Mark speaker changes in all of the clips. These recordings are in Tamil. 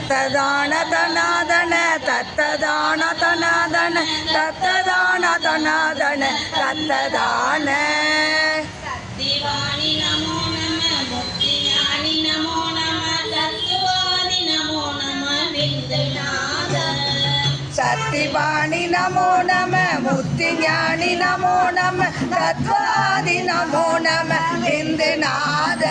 Speaker 1: தத்ததான தனாதன தத்ததான தனாதன தத்ததான தனாதன தத்ததான.
Speaker 2: சக்திவாணி நமோ நம முக்தி ஞானி நமோ நம தத்துவாதி நமோ நம விந்துநாத.
Speaker 1: சக்திவாணி நமோ நம முக்தி ஞானி நமோ நம தத்வாதி நமோ நம விந்துநாத.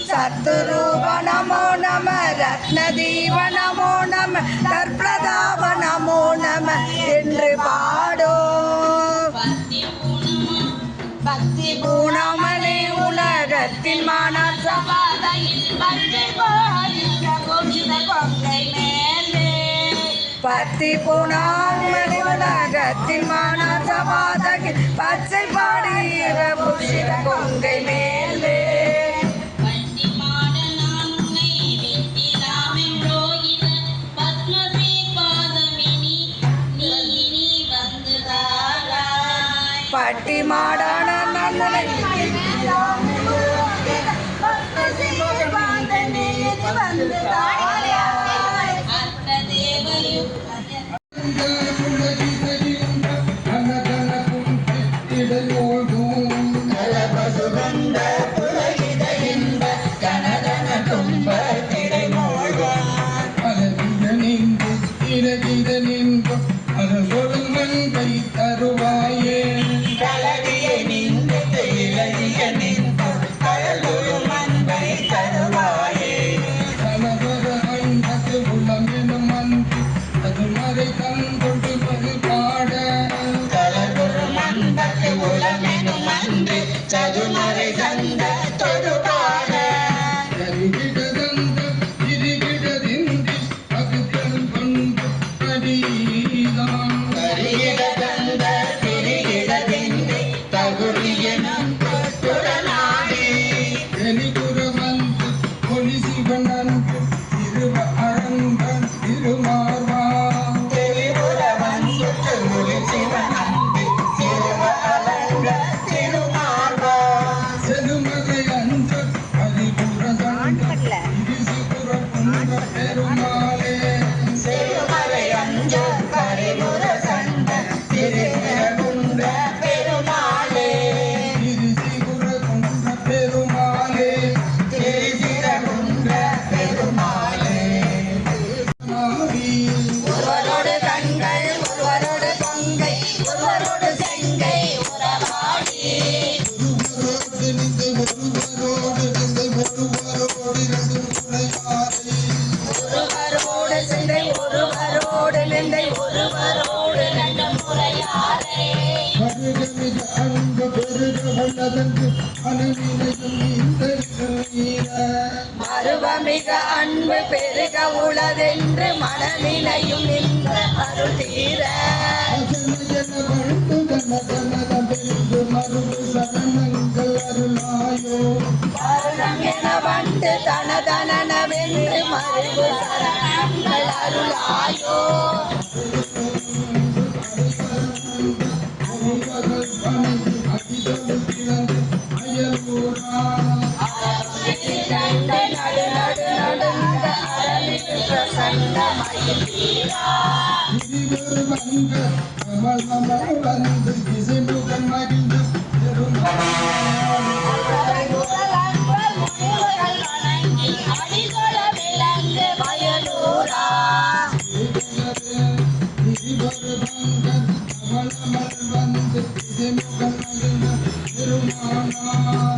Speaker 1: சத்துரூப நமோ நம ரத்னதீவ நமோ நம தற்பிரதாப நமோ நம என்று பாடோ. பக்தி பூணமலே உலகத்தின் மனசபாதையில் பக்தி பூணமலே உலகத்தின் மனசபாதையில் பச்சை பாடுகிற புஷித கொங்கை மேலே. பட்டி மாடான நன்னலை சதுமறை தந்த தொடுபாட கரிகிடதந்த கிரிகிடதின்றி பகுத்தல் கொண்டு படிதான் கரிகிடதந்த கிரிகிடதின்றி தகுதியனம் தொட்டுடனாடி வெளிபுறவந்து ஒளி சிவனன்று திருவ அரங்கன் திருமார்வா வெளிபுறவந்து ஒளி சிவனன்று திருவ அரங்க மறுவமிக அன்பு பெருக உளதென்று மனநிலையும் நின்ற அருள் தீர மருணம் என வந்து தனதனவென்று மறுபு சரணங்கள் அருளாயோ.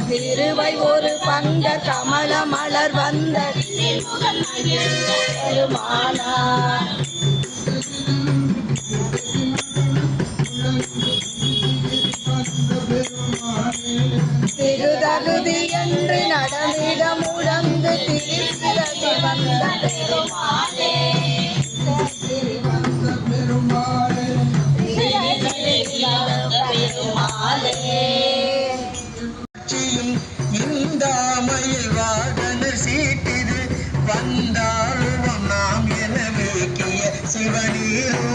Speaker 1: திருவை ஒரு பங்க கமல மலர் வந்த பெருமானார் திருதகுதி என்று நடனிட முழந்து திருப்பிறகு வந்த பெருமானே
Speaker 3: இந்தாமையில் வாகனர் சீட்டிது வந்தாழும் நாம் என வேக்கிய சிவனீரோ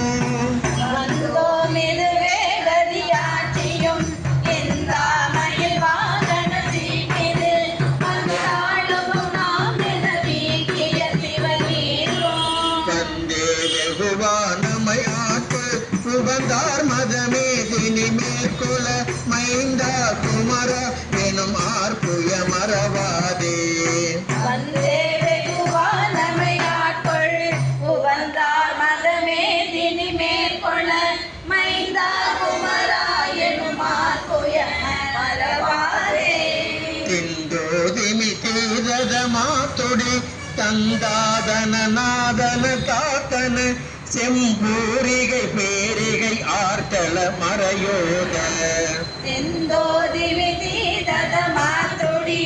Speaker 3: மாத்துடி தந்தாதன நாதன தாத்தன செம்பூரிகை பேரிகை ஆர்த்தல மறையோத
Speaker 1: செந்தோதி விதீதத மாத்துடி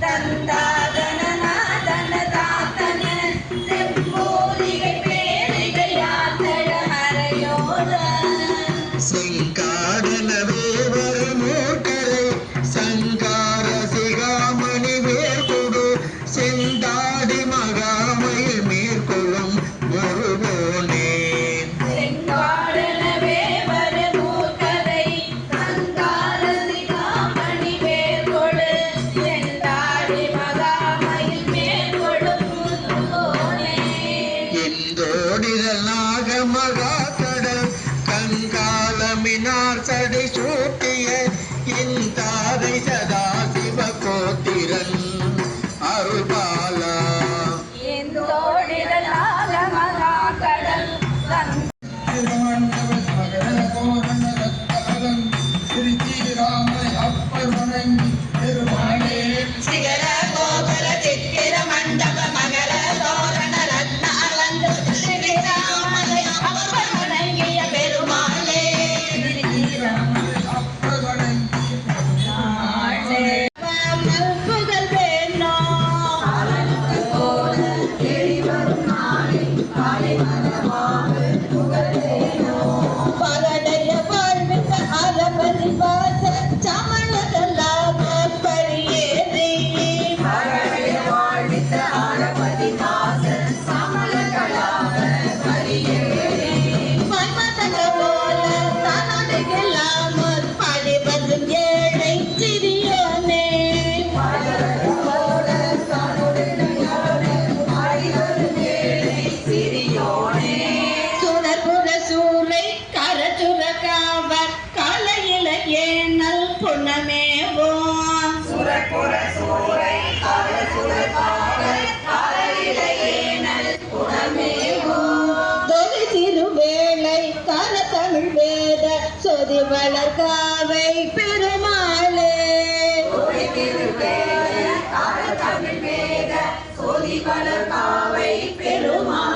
Speaker 1: தந்தாதன நாதன தாத்தன செம்பூரிகை பேரிகை ஆர்த்தல மறையோத
Speaker 3: செங்காடன வேவர் மூர்க்கரை சங்கார சிகாமணி வேர்கொடு செந்தாடி மகாமையில் மேற்கொள்ளும் முருகோனே
Speaker 1: செங்காடனவே வரமூர்க்கரை சங்காரசிகாமணி வேர்கொடு செந்தாடி மகாமையில் மேற்கொள்ளும் முருகோனே
Speaker 3: எந்தோடிதல் நாக மகாக்கடல் கங்காலமினார் சடை சூட்டிய இந்தாதை சதாசிவ கோத்திரன் அருள்பாலா
Speaker 1: ஏந்தோடிதலாக மகாகடல் சிகர கோபுர சித்திர மண்டப மகர தோரண ரத்ன அலந்து ஸ்ரீராமனை அப்பர் வணங்கிய பெருமாளே புகழ் வேணும் பரடைய வாழ்வித்த அரபதி வாச சமணகலாம பரியேறி பரடைய வாழ்வித்த அரபதி வாச சமணகலாம பரியேறி மன்மதக போல தனடைகளாம படி வரும் ஏழை சிறியோனே சுரபுர சூளை கரசுர காவர் கலையில ஏனல் புனமேவோம் சுரபுர சூளை கரசுர காவர் கலையில ஏனல் புனமேவோம் தொகை திருவேளை கர தமிழ் வேத சொதி வளர்காவை பெருமாளே தொகை திருவேளை கர தமிழ் வேத சொதி வளர்காவை பெருமாளே